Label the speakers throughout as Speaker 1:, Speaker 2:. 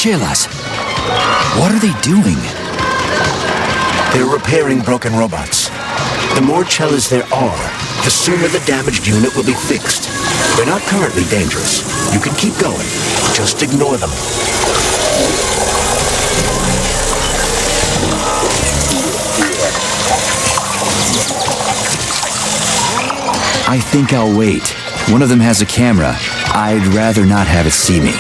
Speaker 1: chelas. What are they doing?
Speaker 2: They're repairing broken robots. The more chelas there are, the sooner the damaged unit will be fixed. They're not currently dangerous. You can keep going. Just ignore them.
Speaker 1: I think I'll wait. One of them has a camera. I'd rather not have it see me.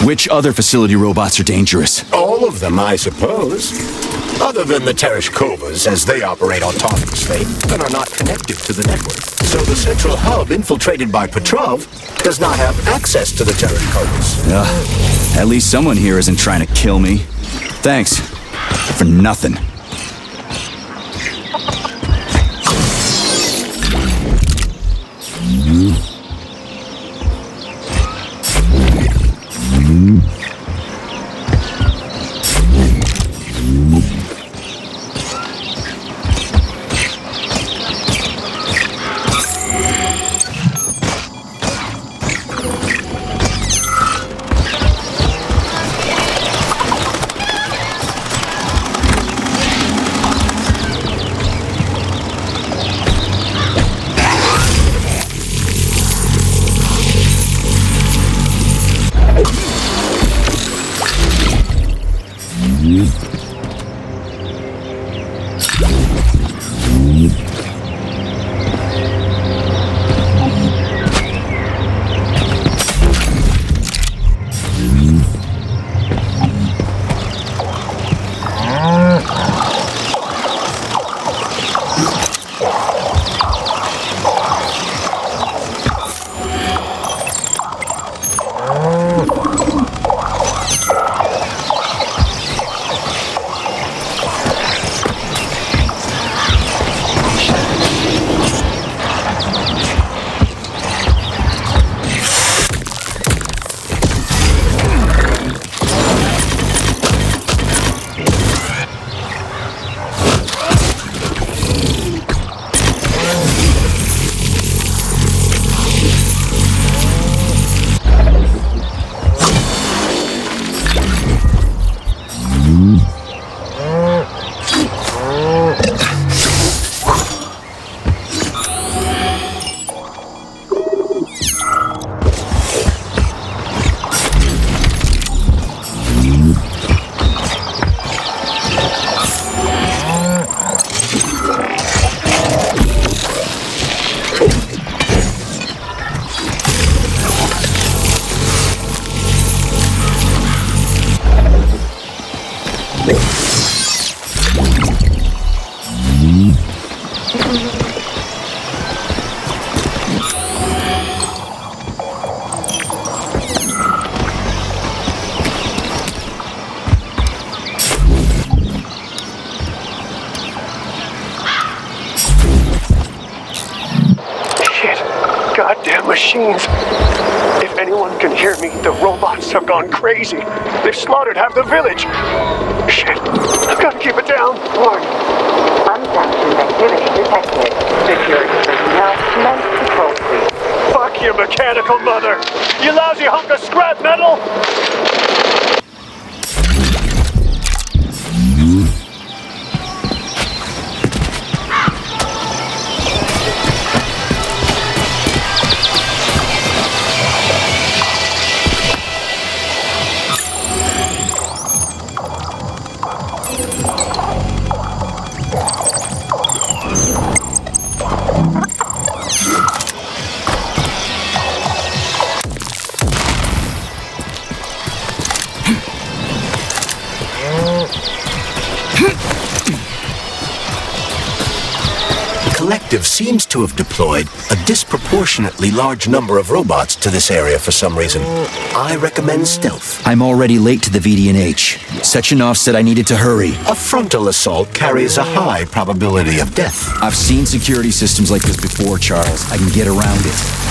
Speaker 1: Which other facility robots are dangerous?
Speaker 2: All of them, I suppose. Other than the Tereshkovas, as they operate autonomously and are not connected to the network. So the central hub infiltrated by Petrov does not have access to the Tereshkovas.
Speaker 1: At least someone here isn't trying to kill me. Thanks. For nothing.
Speaker 3: damn machines. If anyone can hear me, the robots have gone crazy. They've slaughtered half the village. Shit, I've got to keep it down.
Speaker 4: Warning. Unsanctioned activity detected. Security personnel commence patrol sweep.
Speaker 3: Fuck your mechanical mother. You lousy hunk of scrap metal.
Speaker 2: Collective seems to have deployed a disproportionately large number of robots to this area for some reason. I recommend stealth.
Speaker 1: I'm already late to the VD&H. Sechenov said I needed to hurry.
Speaker 2: A frontal assault carries a high probability of death.
Speaker 1: I've seen security systems like this before, Charles. I can get around it.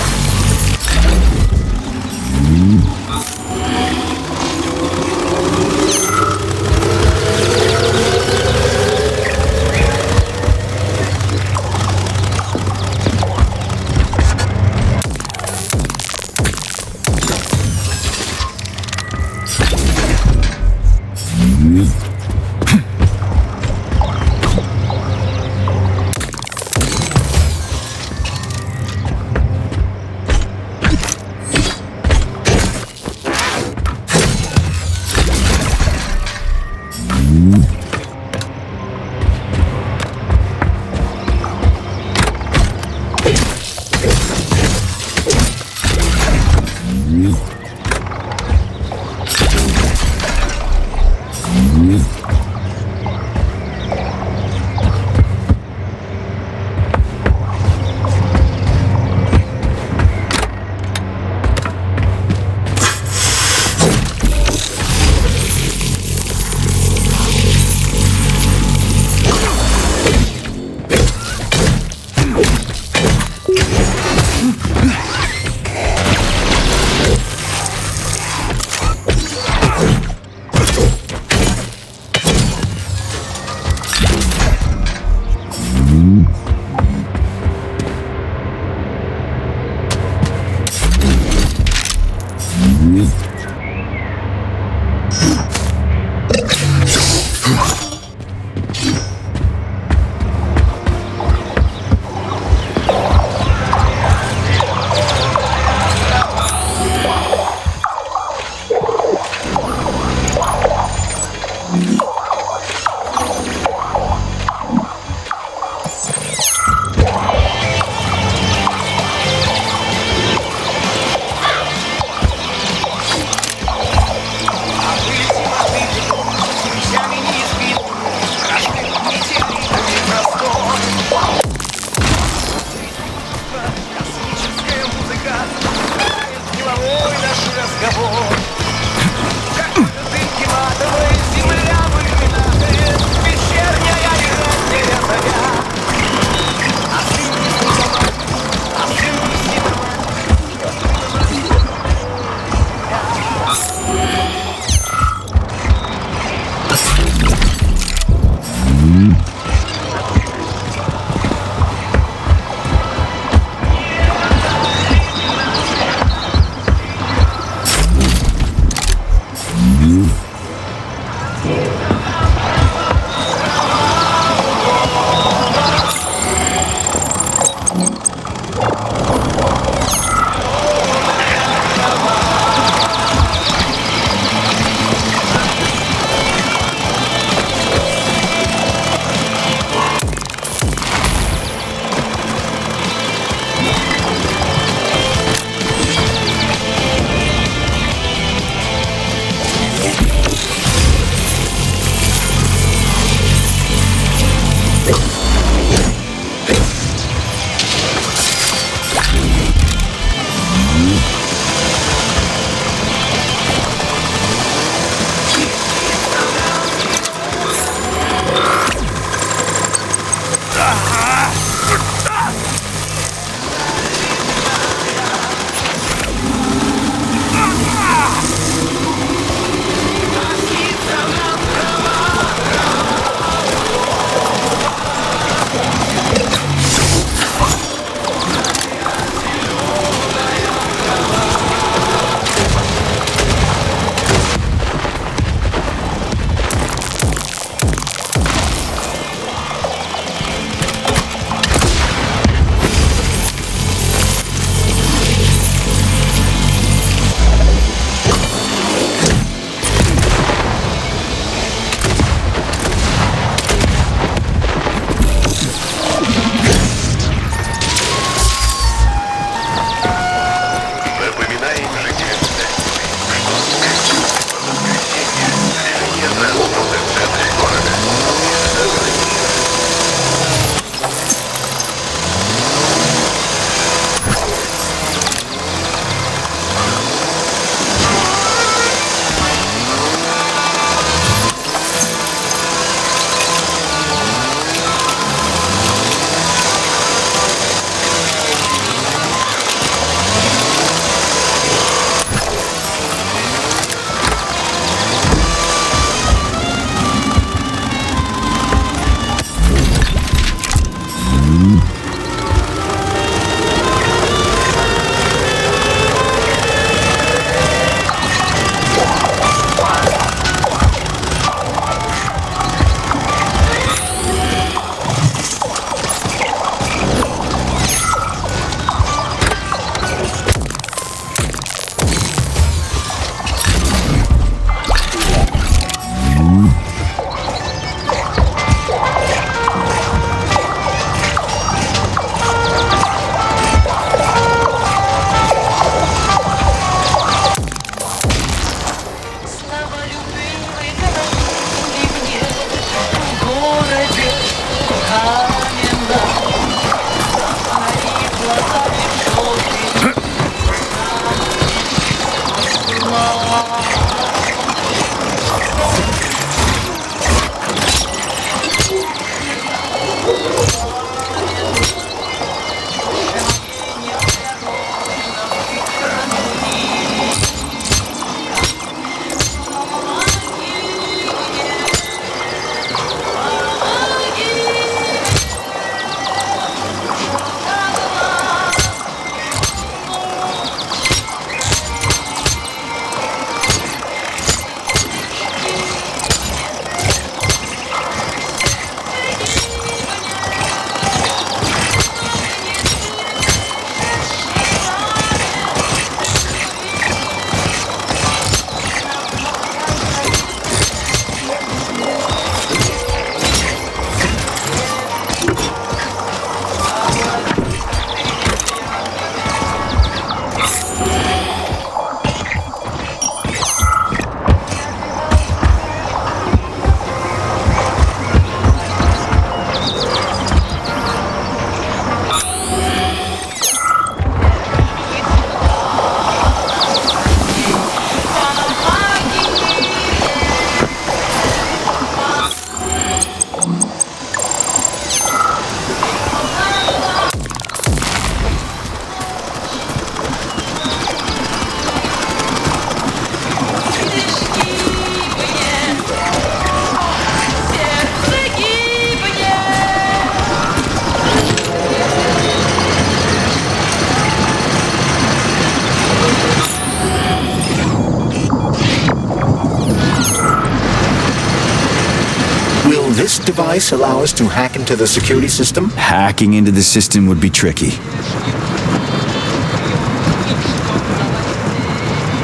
Speaker 2: this device allow us to hack into the security system?
Speaker 1: Hacking into the system would be tricky.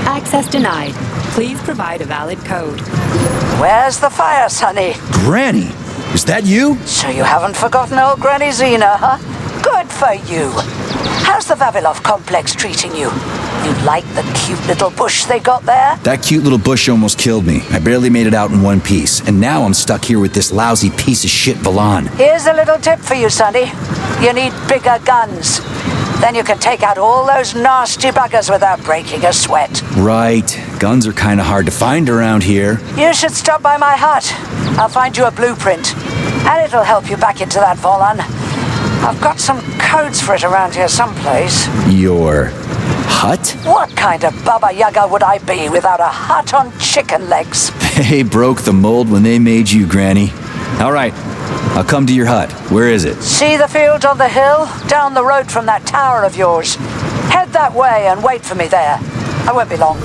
Speaker 5: Access denied. Please provide a valid code.
Speaker 6: Where's the fire, Sonny?
Speaker 1: Granny! Is that you?
Speaker 6: So you haven't forgotten old Granny Zena, huh? Good for you. How's the Vavilov complex treating you? You like the cute little bush they got there?
Speaker 1: That cute little bush almost killed me. I barely made it out in one piece. And now I'm stuck here with this lousy piece of shit Valan.
Speaker 6: Here's a little tip for you, Sonny. You need bigger guns. Then you can take out all those nasty buggers without breaking a sweat.
Speaker 1: Right. Guns are kind of hard to find around here.
Speaker 6: You should stop by my hut. I'll find you a blueprint. And it'll help you back into that Volan. I've got some codes for it around here someplace.
Speaker 1: Your hut?
Speaker 6: What kind of Baba Yaga would I be without a hut on chicken legs?
Speaker 1: They broke the mold when they made you, Granny. All right. I'll come to your hut. Where is it?
Speaker 6: See the field on the hill? Down the road from that tower of yours. Head that way and wait for me there. I won't be long.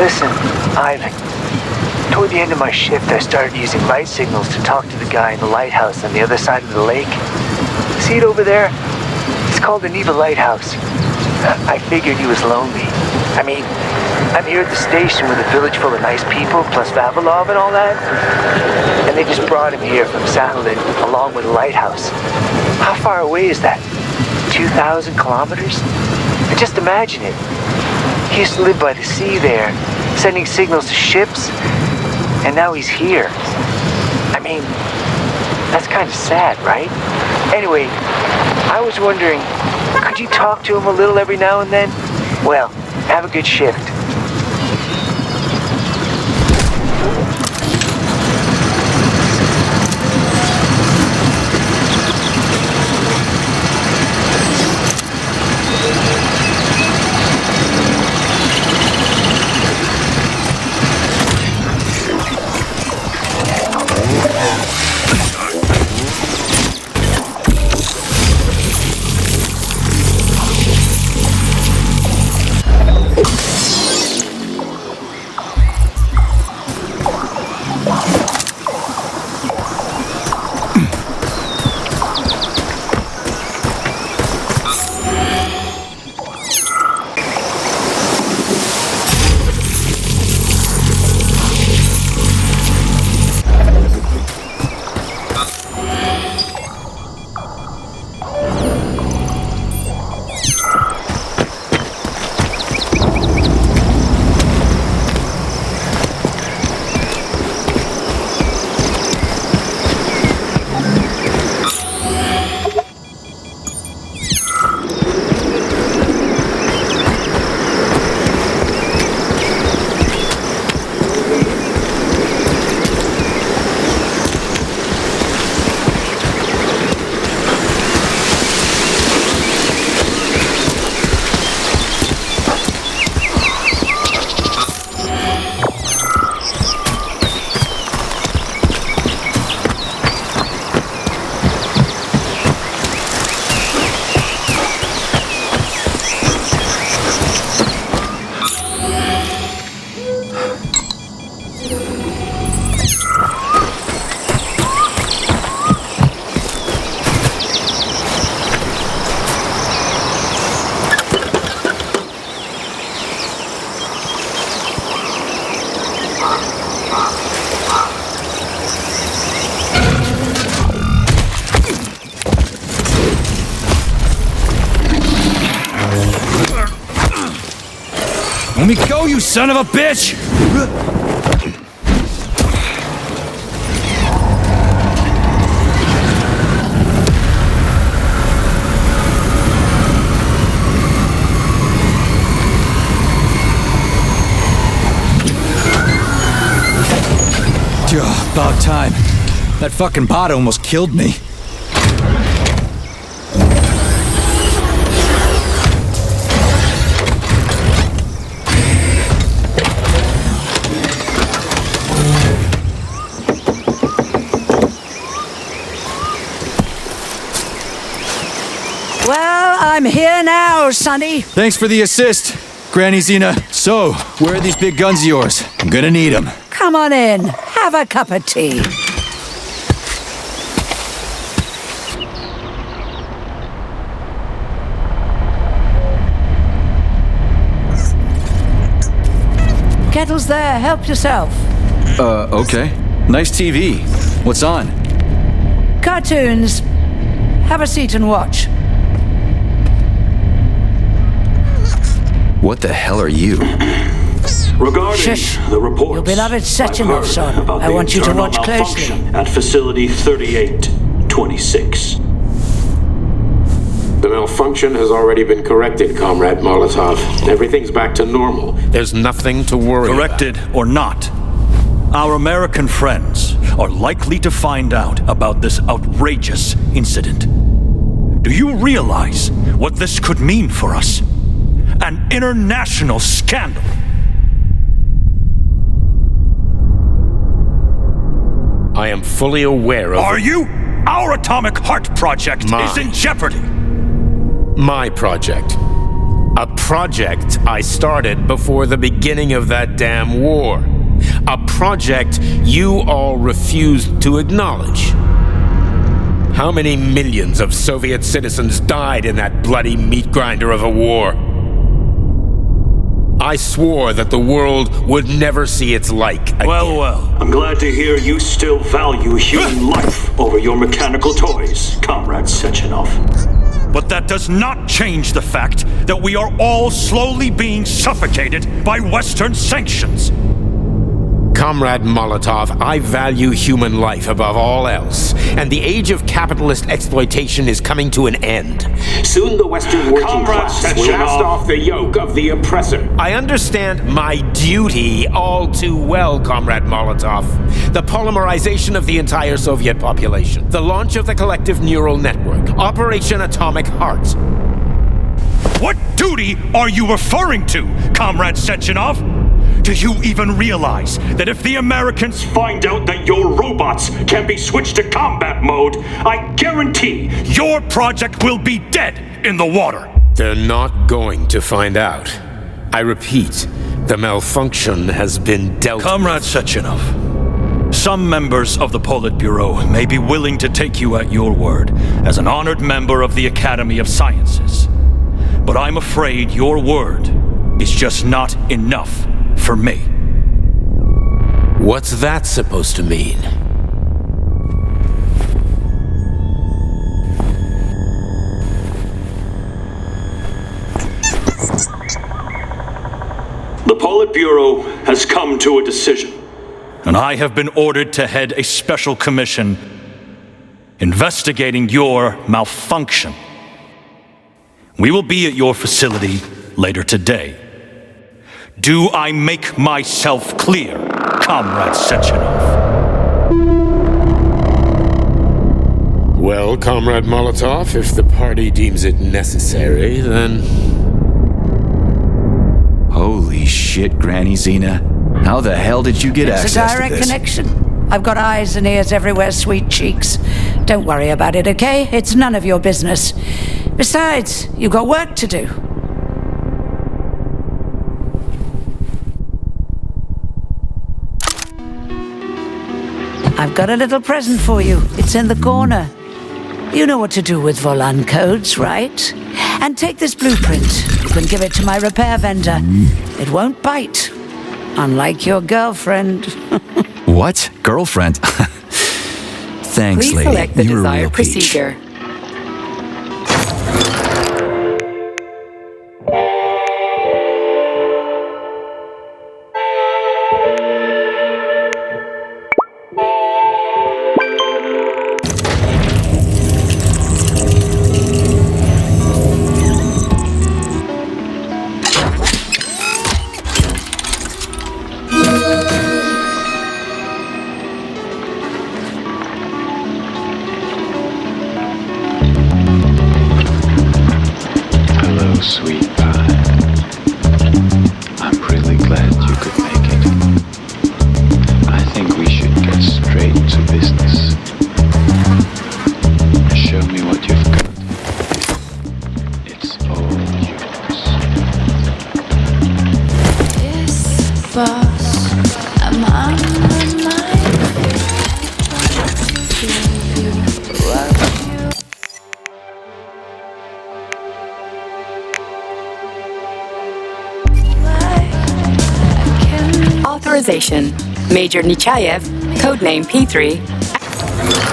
Speaker 3: Listen, Ivan. Toward the end of my shift, I started using light signals to talk to the guy in the lighthouse on the other side of the lake. See it over there? It's called the Neva Lighthouse. I figured he was lonely. I mean, I'm here at the station with a village full of nice people, plus Vavilov and all that. And they just brought him here from Sahalin, along with the lighthouse. How far away is that? 2,000 kilometers? And just imagine it. He used to live by the sea there, sending signals to ships, and now he's here. I mean, that's kind of sad, right? Anyway, I was wondering, could you talk to him a little every now and then? Well, have a good shift.
Speaker 1: Let me go, you son of a bitch! About time. That fucking bot almost killed me.
Speaker 6: Well, I'm here now, Sonny.
Speaker 1: Thanks for the assist, Granny Zena. So, where are these big guns of yours? I'm gonna need them.
Speaker 6: Come on in. Have a cup of tea. Kettle's there. Help yourself.
Speaker 1: Okay. Nice TV. What's on?
Speaker 6: Cartoons. Have a seat and watch.
Speaker 1: What the hell are you?
Speaker 7: Regarding
Speaker 6: Shush.
Speaker 7: the reports,
Speaker 6: Your beloved Sechenov,
Speaker 7: I've
Speaker 6: son.
Speaker 7: heard about
Speaker 6: I
Speaker 7: the
Speaker 6: want you to
Speaker 7: internal
Speaker 6: watch closely.
Speaker 7: malfunction at Facility 3826.
Speaker 8: The malfunction has already been corrected, Comrade Molotov. Everything's back to normal.
Speaker 9: There's nothing to worry
Speaker 10: Corrected or not, our American friends are likely to find out about this outrageous incident. Do you realize what this could mean for us? An international scandal.
Speaker 9: I am fully aware of...
Speaker 10: Are you? Our Atomic Heart Project is in jeopardy.
Speaker 9: My project. A project I started before the beginning of that damn war. A project you all refused to acknowledge. How many millions of Soviet citizens died in that bloody meat grinder of a war? I swore that the world would never see its like again.
Speaker 10: Well.
Speaker 7: I'm glad to hear you still value human life over your mechanical toys, Comrade Sechenov.
Speaker 10: But that does not change the fact that we are all slowly being suffocated by Western sanctions.
Speaker 9: Comrade Molotov, I value human life above all else, and the age of capitalist exploitation is coming to an end.
Speaker 8: Soon the Western working class will cast off the yoke of the oppressor.
Speaker 9: I understand my duty all too well, Comrade Molotov. The polymerization of the entire Soviet population, the launch of the collective neural network, Operation Atomic Heart.
Speaker 10: What duty are you referring to, Comrade Sechenov? Do you even realize that if the Americans
Speaker 7: Find out that your robots can be switched to combat mode, I guarantee
Speaker 10: your project will be dead in the water?
Speaker 9: They're not going to find out. I repeat, the malfunction has been dealt with.
Speaker 10: Comrade Sechenov, some members of the Politburo may be willing to take you at your word as an honored member of the Academy of Sciences. But I'm afraid your word is just not enough for me.
Speaker 9: What's that supposed to mean?
Speaker 7: the Politburo has come to a decision.
Speaker 10: And I have been ordered to head a special commission investigating your malfunction. We will be at your facility later today. Do I make myself clear, Comrade Sechenov?
Speaker 9: Well, Comrade Molotov, if the party deems it necessary, then...
Speaker 1: Holy shit, Granny Xena. How the hell did you get access to this?
Speaker 6: It's a direct connection. I've got eyes and ears everywhere, sweet cheeks. Don't worry about it, okay? It's none of your business. Besides, you've got work to do. I've got a little present for you. It's in the corner. You know what to do with Volan codes, right? And take this blueprint. You can give it to my repair vendor. It won't bite. Unlike your girlfriend.
Speaker 1: What? Girlfriend? Thanks,
Speaker 5: Please
Speaker 1: lady.
Speaker 5: select the
Speaker 1: You're a real
Speaker 5: desired
Speaker 1: peach.
Speaker 5: procedure.
Speaker 11: Sweet pie. I'm really glad you could make it. I think we should get straight to business. Show me what you've got. It's all yours.
Speaker 12: Yes, boss, I'm on my mind.
Speaker 5: Authorization. Major Nechayev, codename P3.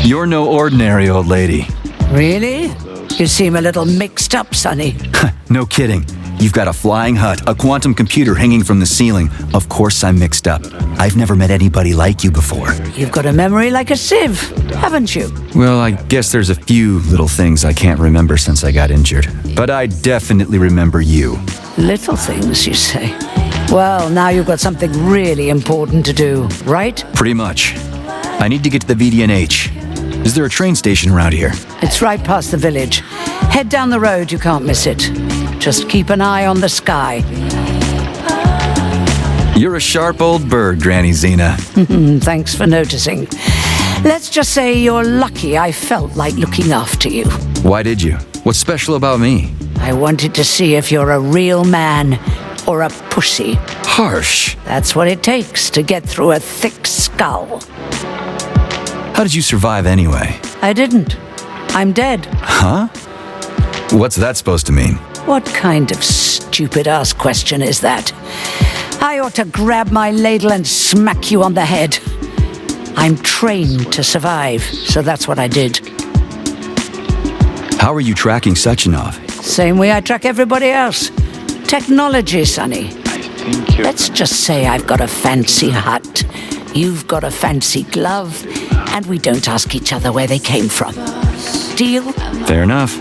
Speaker 1: You're no ordinary old lady.
Speaker 6: Really? You seem a little mixed up, Sonny.
Speaker 1: No kidding. You've got a flying hut, a quantum computer hanging from the ceiling. Of course I'm mixed up. I've never met anybody like you before.
Speaker 6: You've got a memory like a sieve, haven't you?
Speaker 1: Well, I guess there's a few little things I can't remember since I got injured. But I definitely remember you.
Speaker 6: Little things, you say? Well, now you've got something really important to do, right?
Speaker 1: Pretty much. I need to get to the VDNH. Is there a train station around here?
Speaker 6: It's right past the village. Head down the road, you can't miss it. Just keep an eye on the sky.
Speaker 1: You're a sharp old bird, Granny Xena.
Speaker 6: Thanks for noticing. Let's just say you're lucky I felt like looking after you.
Speaker 1: Why did you? What's special about me?
Speaker 6: I wanted to see if you're a real man or a pussy.
Speaker 1: Harsh.
Speaker 6: That's what it takes to get through a thick skull.
Speaker 1: How did you survive anyway?
Speaker 6: I didn't. I'm dead.
Speaker 1: Huh? What's that supposed to mean?
Speaker 6: What kind of stupid-ass question is that? I ought to grab my ladle and smack you on the head. I'm trained to survive, so that's what I did.
Speaker 1: How are you tracking Sechenov?
Speaker 6: Same way I track everybody else. Technology, Sonny. Let's just say I've got a fancy hut, you've got a fancy glove, and we don't ask each other where they came from. Deal?
Speaker 1: Fair enough.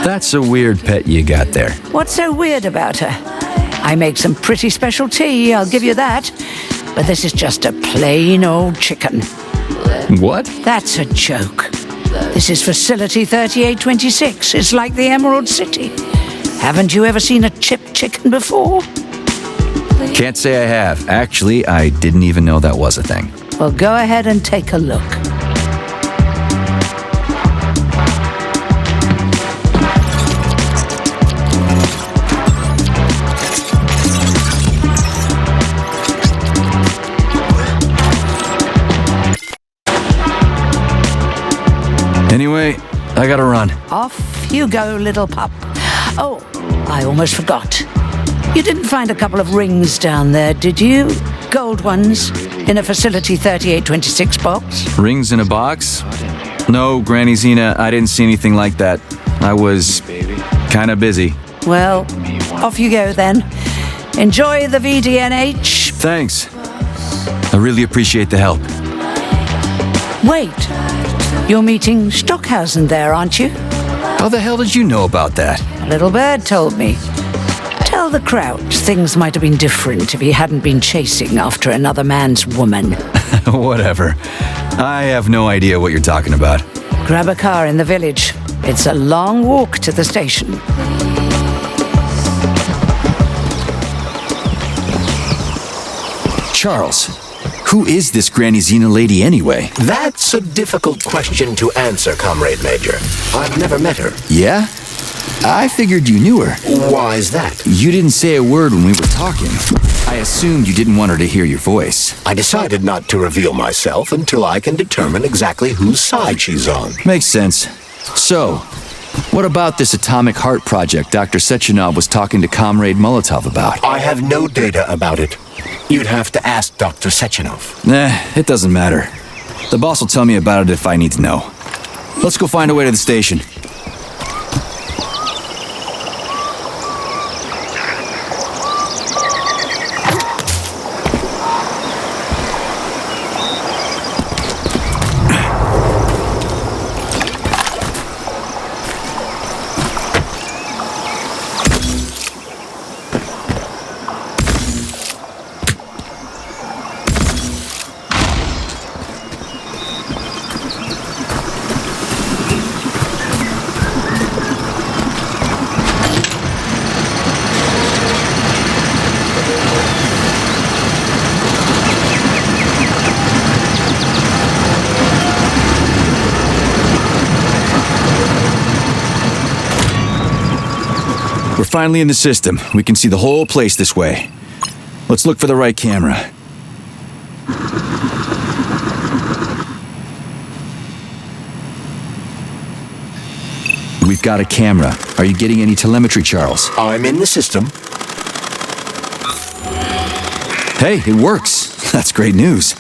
Speaker 1: That's a weird pet you got there.
Speaker 6: What's so weird about her? I make some pretty special tea, I'll give you that. But this is just a plain old chicken.
Speaker 1: What?
Speaker 6: That's a joke. This is Facility 3826. It's like the Emerald City. Haven't you ever seen a chipped chicken before?
Speaker 1: Can't say I have. Actually, I didn't even know that was a thing.
Speaker 6: Well, go ahead and take a look.
Speaker 1: Anyway, I gotta run.
Speaker 6: Off you go, little pup. Oh, I almost forgot. You didn't find a couple of rings down there, did you? Gold ones, in a Facility 3826 box?
Speaker 1: Rings in a box? No, Granny Xena, I didn't see anything like that. I was kinda busy.
Speaker 6: Well, off you go then. Enjoy the VDNH.
Speaker 1: Thanks. I really appreciate the help.
Speaker 6: Wait, you're meeting Stockhausen there, aren't you?
Speaker 1: How the hell did you know about that?
Speaker 6: A little bird told me. Tell the Crouch things might have been different if he hadn't been chasing after another man's woman.
Speaker 1: Whatever. I have no idea what you're talking about.
Speaker 6: Grab a car in the village. It's a long walk to the station.
Speaker 1: Charles, who is this Granny Xena lady anyway?
Speaker 2: That's a difficult question to answer, Comrade Major. I've never met her.
Speaker 1: Yeah? I figured you knew her.
Speaker 2: Why is that?
Speaker 1: You didn't say a word when we were talking. I assumed you didn't want her to hear your voice.
Speaker 2: I decided not to reveal myself until I can determine exactly whose side she's on.
Speaker 1: Makes sense. So, what about this atomic heart project Dr. Sechenov was talking to Comrade Molotov about?
Speaker 2: I have no data about it. You'd have to ask Dr. Sechenov.
Speaker 1: It doesn't matter. The boss will tell me about it if I need to know. Let's go find a way to the station. We're finally in the system. We can see the whole place this way. Let's look for the right camera. We've got a camera. Are you getting any telemetry, Charles?
Speaker 2: I'm in the system.
Speaker 1: Hey, it works. That's great news.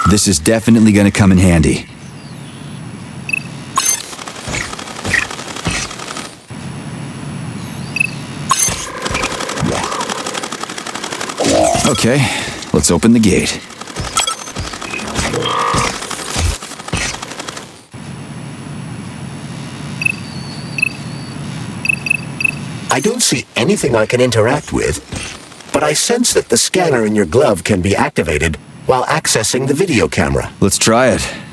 Speaker 1: This is definitely going to come in handy. Okay, let's open the gate.
Speaker 2: I don't see anything I can interact with, but I sense that the scanner in your glove can be activated while accessing the video camera.
Speaker 1: Let's try it.